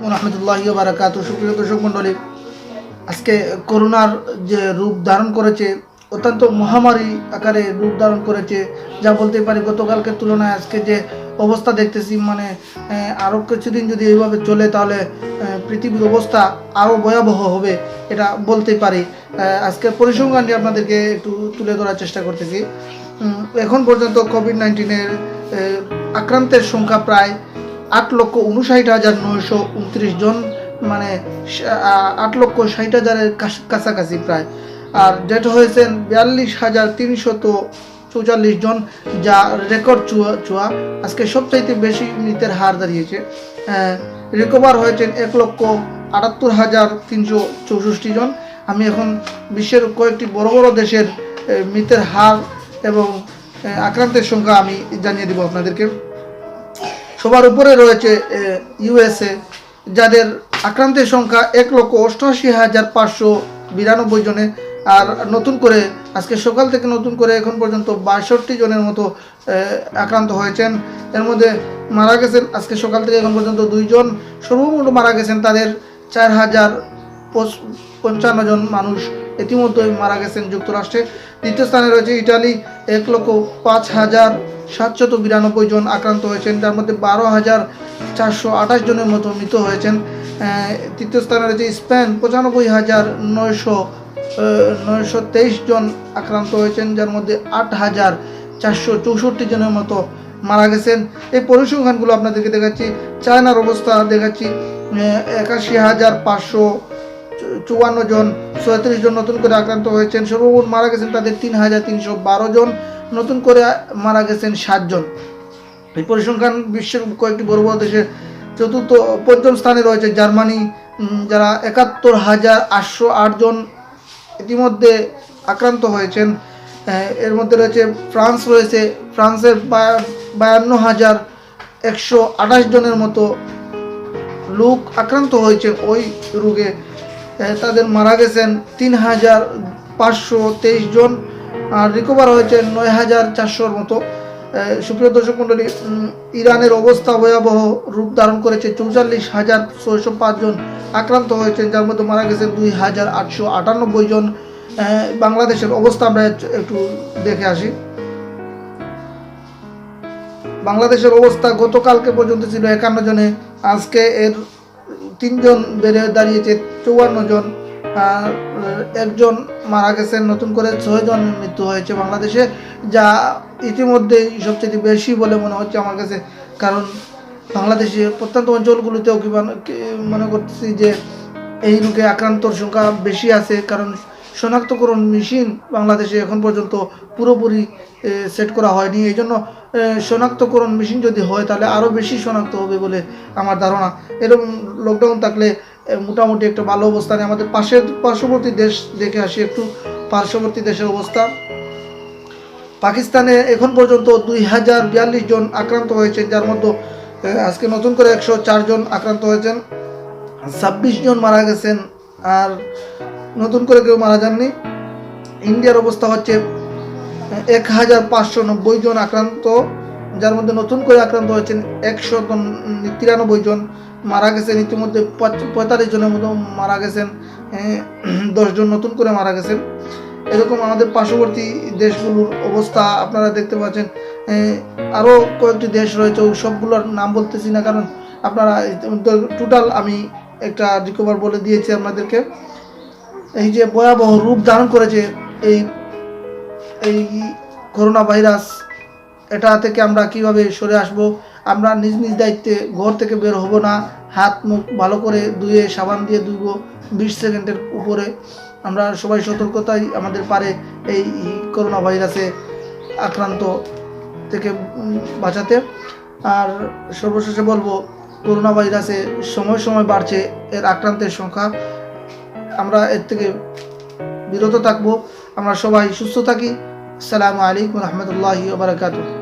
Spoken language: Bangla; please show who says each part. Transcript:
Speaker 1: ওয়া রাহমাতুল্লাহি ওয়া বারাকাতুহু। সুপ্রিয় দর্শক মণ্ডলী, আজকে করোনার যে রূপ ধারণ করেছে, অত্যন্ত মহামারী আকারে রূপ ধারণ করেছে, যা বলতে পারি গতকালকের তুলনায় আজকে যে অবস্থা দেখতেছি, মানে আরও কিছুদিন যদি এইভাবে চলে তাহলে পৃথিবীর অবস্থা আরও ভয়াবহ হবে, এটা বলতে পারি। আজকের পরিসংখ্যানটি আপনাদেরকে একটু তুলে ধরার চেষ্টা করতেছি। এখন পর্যন্ত কোভিড-19-এর আক্রান্তের সংখ্যা প্রায় 8,59,929 জন, মানে 8,60,000-এর কাছাকাছি প্রায়। আর ডেথ হয়েছেন 42,344 জন, যা রেকর্ড ছোঁয়া। আজকে সবচাইতে বেশি মৃতের হার দাঁড়িয়েছে। রিকভার হয়েছেন 1,78,364 জন। আমি এখন বিশ্বের কয়েকটি বড় বড় দেশের মৃতের হার এবং আক্রান্তের সংখ্যা আমি জানিয়ে দেব আপনাদেরকে। সবার উপরে রয়েছে ইউএসএ, যাদের আক্রান্তের সংখ্যা 1,88,592 জনে। আর নতুন করে আজকে সকাল থেকে নতুন করে এখন পর্যন্ত 62 জনের মতো আক্রান্ত হয়েছেন। এর মধ্যে মারা গেছেন আজকে সকাল থেকে এখন পর্যন্ত 2 জন। সর্বমোট মারা গেছেন তাদের 4,055 জন মানুষ ইতিমধ্যে মারা গেছেন যুক্তরাষ্ট্রে। দ্বিতীয় স্থানে রয়েছে ইটালি, 1,05,792 জন আক্রান্ত হয়েছেন, যার মধ্যে 12,428 জনের মতো মৃত হয়েছেন। তৃতীয় স্থানে রয়েছে স্পেন, 95,923 জন আক্রান্ত হয়েছেন, যার মধ্যে 8,464 জনের মতো মারা গেছেন। এই পরিসংখ্যানগুলো আপনাদেরকে দেখাচ্ছি। চায়নার অবস্থা দেখাচ্ছি, 81,554 জন, 37 জন নতুন করে আক্রান্ত হয়েছেন। সর্বমোট মারা গেছেন তাদের 3,312 জন, নতুন করে মারা গেছেন 7 জন। এই পরিসংখ্যান বিশ্বের কয়েকটি বড় বড় দেশের। পঞ্চম স্থানে রয়েছে জার্মানি, যারা 71,808 জন ইতিমধ্যে আক্রান্ত হয়েছেন। এর মধ্যে রয়েছে ফ্রান্স, ফ্রান্সের 52,128 জনের মতো লোক আক্রান্ত হয়েছে ওই রোগে। তাদের মারা গেছেন 3,523 জন, আর রিকভার হয়েছে 9,400-র মতো। সুপ্রিয় দর্শক মণ্ডলী, ইরানের অবস্থা ভয়াবহ রূপ ধারণ করেছে। 44,605 জন আক্রান্ত হয়েছেন, যার মধ্যে মারা গেছেন 2,898 জন। বাংলাদেশের অবস্থা আমরা একটু দেখে আসি। বাংলাদেশের অবস্থা গতকালকে পর্যন্ত ছিল 51 জনে, আজকে এর 3 জন বেড়ে দাঁড়িয়েছে 54 জন। আর 1 জন মারা গেছেন, নতুন করে 6 জন মৃত্যু হয়েছে বাংলাদেশে, যা ইতিমধ্যেই সবচেয়ে বেশি বলে মনে হচ্ছে আমার কাছে। কারণ বাংলাদেশে প্রত্যন্ত অঞ্চলগুলোতেও মনে করতেছি যে এই রোগে আক্রান্তর সংখ্যা বেশি আছে, কারণ শনাক্তকরণ মেশিন বাংলাদেশে এখন পর্যন্ত পুরোপুরি সেট করা হয়নি। এই জন্য শনাক্তকরণ মেশিন যদি হয় তাহলে আরও বেশি শনাক্ত হবে বলে আমার ধারণা। এরকম লকডাউন থাকলে মোটামুটি একটা ভালো অবস্থানে। আমাদের পার্শ্ববর্তী দেশ দেখে আসি একটু। পার্শ্ববর্তী দেশের অবস্থা, পাকিস্তানে এখন পর্যন্ত 2,042 জন আক্রান্ত হয়েছেন, যার মধ্যে আজকে নতুন করে 104 জন আক্রান্ত হয়েছেন, 26 জন মারা গেছেন, আর নতুন করে কেউ মারা যাননি। ইন্ডিয়ার অবস্থা হচ্ছে 1,590 জন আক্রান্ত, যার মধ্যে নতুন করে আক্রান্ত হয়েছেন 193 জন, মারা গেছেন ইতিমধ্যে 45 জনের মতো মারা গেছেন, 10 জন নতুন করে মারা গেছেন। এরকম আমাদের পার্শ্ববর্তী দেশগুলোর অবস্থা আপনারা দেখতে পাচ্ছেন। আরও কয়েকটি দেশ রয়েছে, ওই সবগুলোর নাম বলতেছি না, কারণ আপনারা টোটাল আমি একটা রিকভার বলে দিয়েছি আপনাদেরকে। এই যে ভয়াবহ রূপ ধারণ করেছে এই করোনা ভাইরাস, এটা থেকে আমরা কিভাবে সরে আসব? আমরা নিজ নিজ দায়িত্বে ঘর থেকে বের হব না, হাত মুখ ভালো করে ধুয়ে সাবান দিয়ে ধুইব 20 সেকেন্ডের উপরে। আমরা সবাই সতর্কতাই আমাদের পারে এই করোনা ভাইরাসে আক্রান্ত থেকে বাঁচাতে। আর সর্বশেষে বলবো, করোনা ভাইরাসে সময় সময় বাড়ছে এর আক্রান্তের সংখ্যা। আমরা এর থেকে বিরত থাকবো। আমরা সবাই সুস্থ থাকি। আসসালামু আলাইকুম ওয়া রাহমাতুল্লাহি ওয়া বারাকাতুহু।